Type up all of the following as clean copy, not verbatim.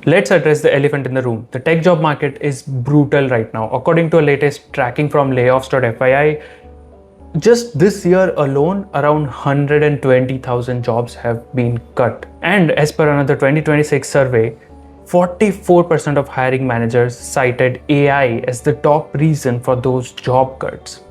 Let's address the elephant in the room. The tech job market is brutal right now. According to a latest tracking from layoffs.fyi, just this year alone, around 120,000 jobs have been cut. And as per another 2026 survey, 44% of hiring managers cited AI as the top reason for those job cuts.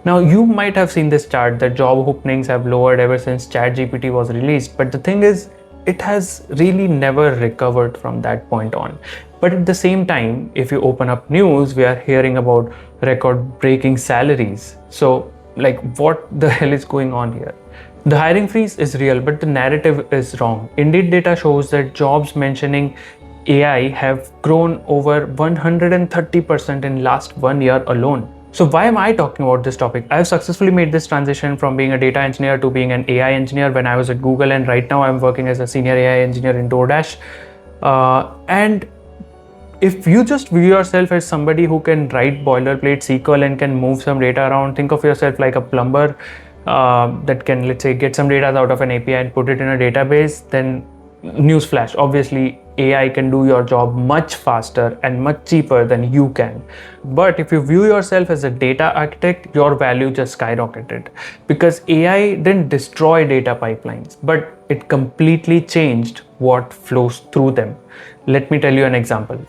Now, you might have seen this chart that job openings have lowered ever since ChatGPT was released, but the thing is, it has really never recovered from that point on. But at the same time, if you open up news, we are hearing about record-breaking salaries. So, like, what the hell is going on here? The hiring freeze is real, but the narrative is wrong. Indeed data shows that jobs mentioning AI have grown over 130% in last 1 year alone. So why am I talking about this topic? I have successfully made this transition from being a data engineer to being an AI engineer when I was at Google, and right now I'm working as a senior AI engineer in DoorDash. And if you just view yourself as somebody who can write boilerplate SQL and can move some data around, think of yourself like a plumber that can, let's say, get some data out of an API and put it in a database, then newsflash, obviously AI can do your job much faster and much cheaper than you can. But if you view yourself as a data architect, your value just skyrocketed, because AI didn't destroy data pipelines, but it completely changed what flows through them. Let me tell you an example.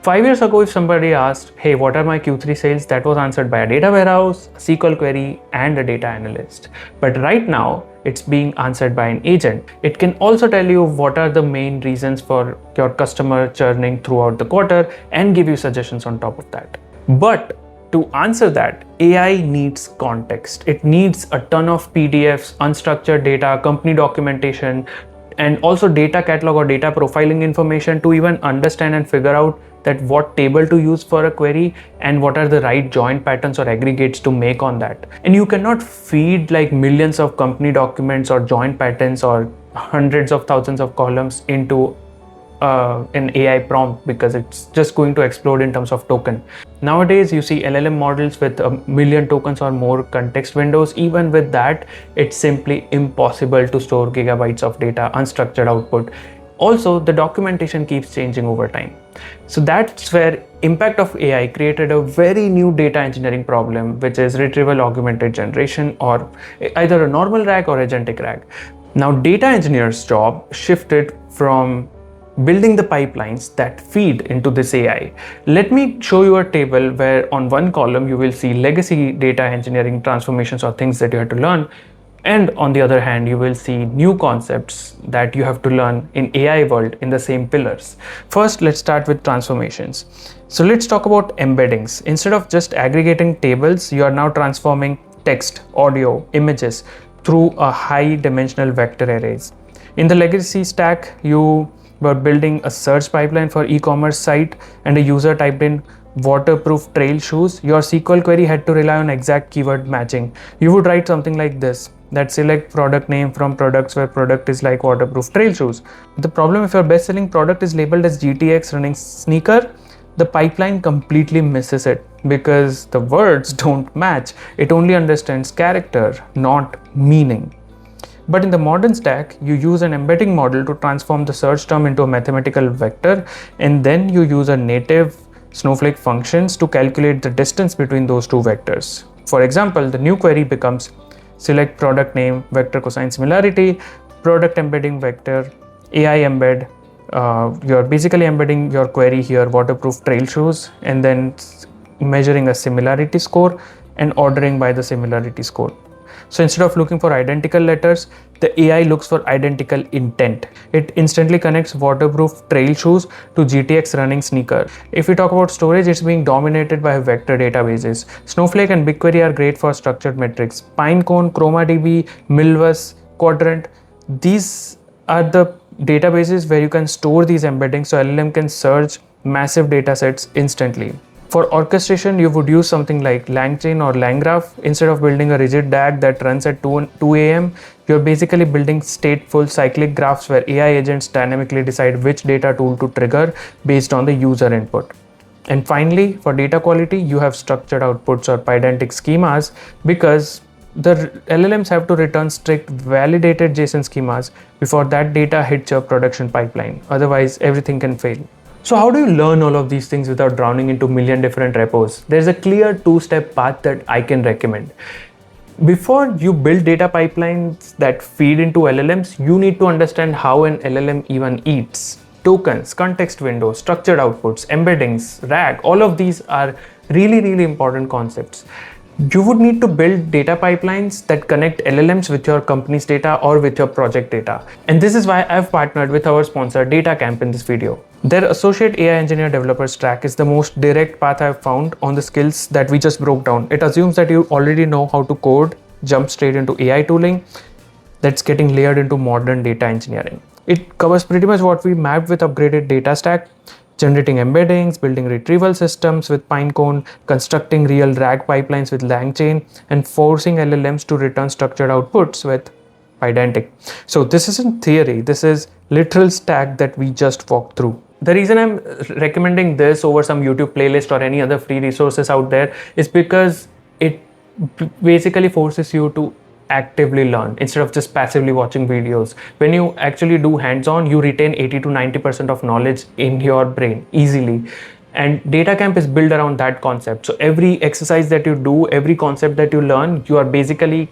5 years ago, if somebody asked, hey, what are my Q3 sales? That was answered by a data warehouse, a SQL query, and a data analyst. But right now, it's being answered by an agent. It can also tell you what are the main reasons for your customer churning throughout the quarter and give you suggestions on top of that. But to answer that, AI needs context. It needs a ton of PDFs, unstructured data, company documentation, and also data catalog or data profiling information to even understand and figure out that what table to use for a query and what are the right join patterns or aggregates to make on that. And you cannot feed like millions of company documents or join patterns or hundreds of thousands of columns into an AI prompt, because it's just going to explode in terms of token. Nowadays, you see LLM models with 1 million tokens or more context windows. Even with that, it's simply impossible to store gigabytes of data, unstructured output. Also, the documentation keeps changing over time. So that's where impact of AI created a very new data engineering problem, which is retrieval augmented generation, or either a normal RAG or agentic RAG. Now, data engineers' job shifted from building the pipelines that feed into this AI. Let me show you a table where on one column you will see legacy data engineering transformations or things that you have to learn, and on the other hand you will see new concepts that you have to learn in AI world in the same pillars. First, let's start with transformations. So let's talk about embeddings. Instead of just aggregating tables, you are now transforming text, audio, images through a high dimensional vector arrays. In the legacy stack, you were building a search pipeline for e-commerce site and a user typed in waterproof trail shoes. Your SQL query had to rely on exact keyword matching. You would write something like this, that select product name from products where product is like waterproof trail shoes. The problem, if your best selling product is labeled as GTX running sneaker, the pipeline completely misses it because the words don't match. It only understands character, not meaning. But in the modern stack, you use an embedding model to transform the search term into a mathematical vector, and then you use a native Snowflake functions to calculate the distance between those two vectors. For example, the new query becomes select product name, vector cosine similarity, product embedding vector, AI embed. You're basically embedding your query here, waterproof trail shoes, and then measuring a similarity score and ordering by the similarity score. So instead of looking for identical letters, the AI looks for identical intent. It instantly connects waterproof trail shoes to GTX running sneaker. If we talk about storage, it's being dominated by vector databases. Snowflake and BigQuery are great for structured metrics. Pinecone, ChromaDB, Milvus, Quadrant, these are the databases where you can store these embeddings so LLM can search massive data sets instantly. For orchestration, you would use something like LangChain or LangGraph. Instead of building a rigid DAG that runs at 2 a.m., you're basically building stateful cyclic graphs where AI agents dynamically decide which data tool to trigger based on the user input. And finally, for data quality, you have structured outputs or Pydantic schemas, because the LLMs have to return strict validated JSON schemas before that data hits your production pipeline. Otherwise, everything can fail. So how do you learn all of these things without drowning into a million different repos? There's a clear 2-step path that I can recommend. Before you build data pipelines that feed into LLMs, you need to understand how an LLM even eats. Tokens, context windows, structured outputs, embeddings, RAG, all of these are really important concepts. You would need to build data pipelines that connect LLMs with your company's data or with your project data. And this is why I've partnered with our sponsor DataCamp in this video. Their Associate AI Engineer Developers track is the most direct path I've found on the skills that we just broke down. It assumes that you already know how to code, jump straight into AI tooling that's getting layered into modern data engineering. It covers pretty much what we mapped with upgraded data stack: generating embeddings, building retrieval systems with Pinecone, constructing real RAG pipelines with LangChain, and forcing LLMs to return structured outputs with Agentic. So this isn't theory, this is literal stack that we just walked through. The reason I'm recommending this over some YouTube playlist or any other free resources out there is because it basically forces you to actively learn instead of just passively watching videos. When you actually do hands-on, you retain 80 to 90% of knowledge in your brain easily. And DataCamp is built around that concept. So every exercise that you do, every concept that you learn, you are basically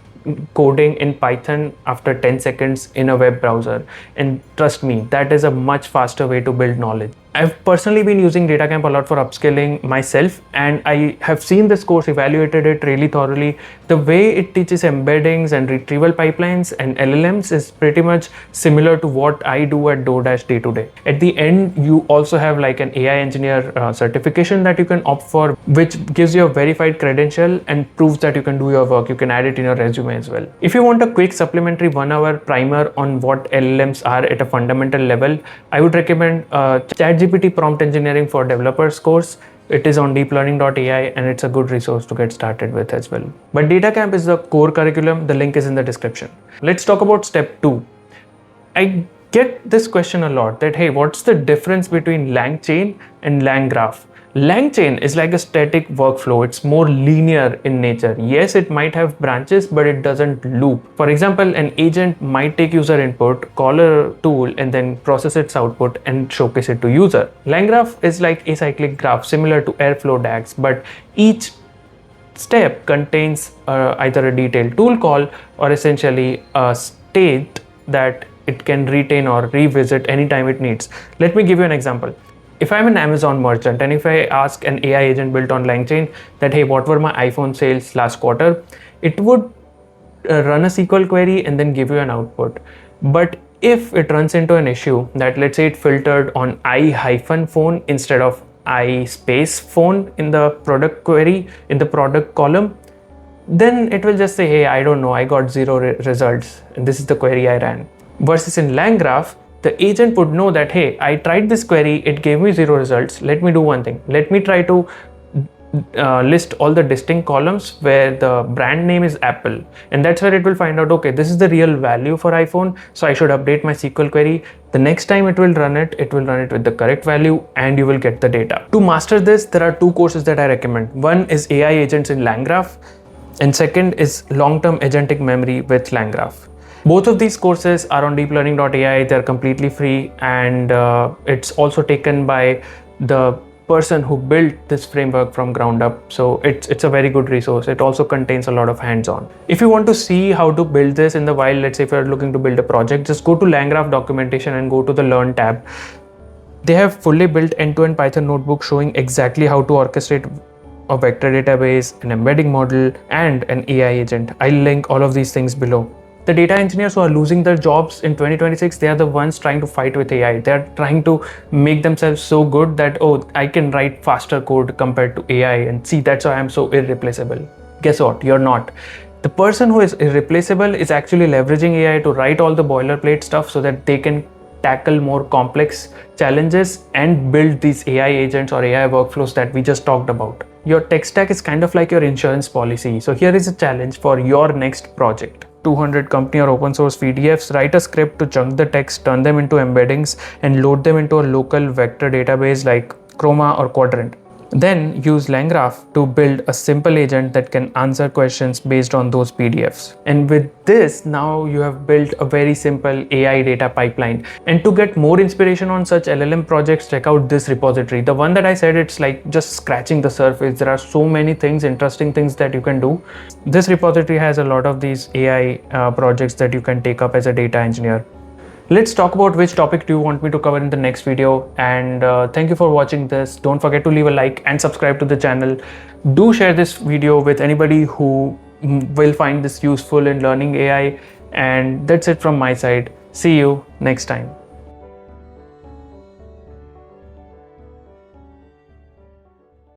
coding in Python after 10 seconds in a web browser. And trust me, that is a much faster way to build knowledge. I've personally been using DataCamp a lot for upskilling myself, and I have seen this course, evaluated it really thoroughly. The way it teaches embeddings and retrieval pipelines and LLMs is pretty much similar to what I do at DoorDash day to day. At the end, you also have like an AI engineer certification that you can opt for, which gives you a verified credential and proves that you can do your work. You can add it in your resume as well. If you want a quick supplementary 1-hour primer on what LLMs are at a fundamental level, I would recommend ChatGPT Prompt Engineering for Developers course. It is on deeplearning.ai and it's a good resource to get started with as well. But DataCamp is the core curriculum. The link is in the description. Let's talk about step 2. I get this question a lot that, hey, what's the difference between LangChain and LangGraph? LangChain is like a static workflow. It's more linear in nature. Yes, it might have branches, but it doesn't loop. For example, an agent might take user input, call a tool, and then process its output and showcase it to user. LangGraph is like a cyclic graph similar to Airflow DAGs, but each step contains either a detailed tool call or essentially a state that it can retain or revisit anytime it needs. Let me give you an example. If I'm an Amazon merchant and if I ask an AI agent built on LangChain that, hey, what were my iPhone sales last quarter? It would run a SQL query and then give you an output. But if it runs into an issue that, let's say, it filtered on I-phone instead of I-phone in the product query, in the product column, then it will just say, hey, I don't know, I got 0 results and this is the query I ran. Versus in LangGraph, the agent would know that, hey, I tried this query, it gave me 0 results. Let me do one thing. Let me try to list all the distinct columns where the brand name is Apple. And that's where it will find out, okay, this is the real value for iPhone. So I should update my SQL query. The next time it will run it with the correct value and you will get the data. To master this, there are 2 courses that I recommend. One is AI agents in LangGraph and second is long-term agentic memory with LangGraph. Both of these courses are on deeplearning.ai. They're completely free and it's also taken by the person who built this framework from ground up. So it's a very good resource. It also contains a lot of hands-on. If you want to see how to build this in the wild, let's say if you're looking to build a project, just go to LangGraph documentation and go to the Learn tab. They have fully built end-to-end Python notebook showing exactly how to orchestrate a vector database, an embedding model, and an AI agent. I'll link all of these things below. The data engineers who are losing their jobs in 2026, they are the ones trying to fight with AI. They're trying to make themselves so good that, oh, I can write faster code compared to AI, and see, that's why I'm so irreplaceable. Guess what? You're not. The person who is irreplaceable is actually leveraging AI to write all the boilerplate stuff so that they can tackle more complex challenges and build these AI agents or AI workflows that we just talked about. Your tech stack is kind of like your insurance policy. So here is a challenge for your next project. 200 company or open source PDFs, write a script to chunk the text, turn them into embeddings, and load them into a local vector database like Chroma or Quadrant. Then use LangGraph to build a simple agent that can answer questions based on those PDFs. And with this, now you have built a very simple AI data pipeline. And to get more inspiration on such LLM projects, check out this repository. The one that I said, it's like just scratching the surface. There are so many things, interesting things that you can do. This repository has a lot of these AI projects that you can take up as a data engineer. Let's talk about which topic do you want me to cover in the next video. And thank you for watching this. Don't forget to leave a like and subscribe to the channel. Do share this video with anybody who will find this useful in learning AI. And that's it from my side. See you next time.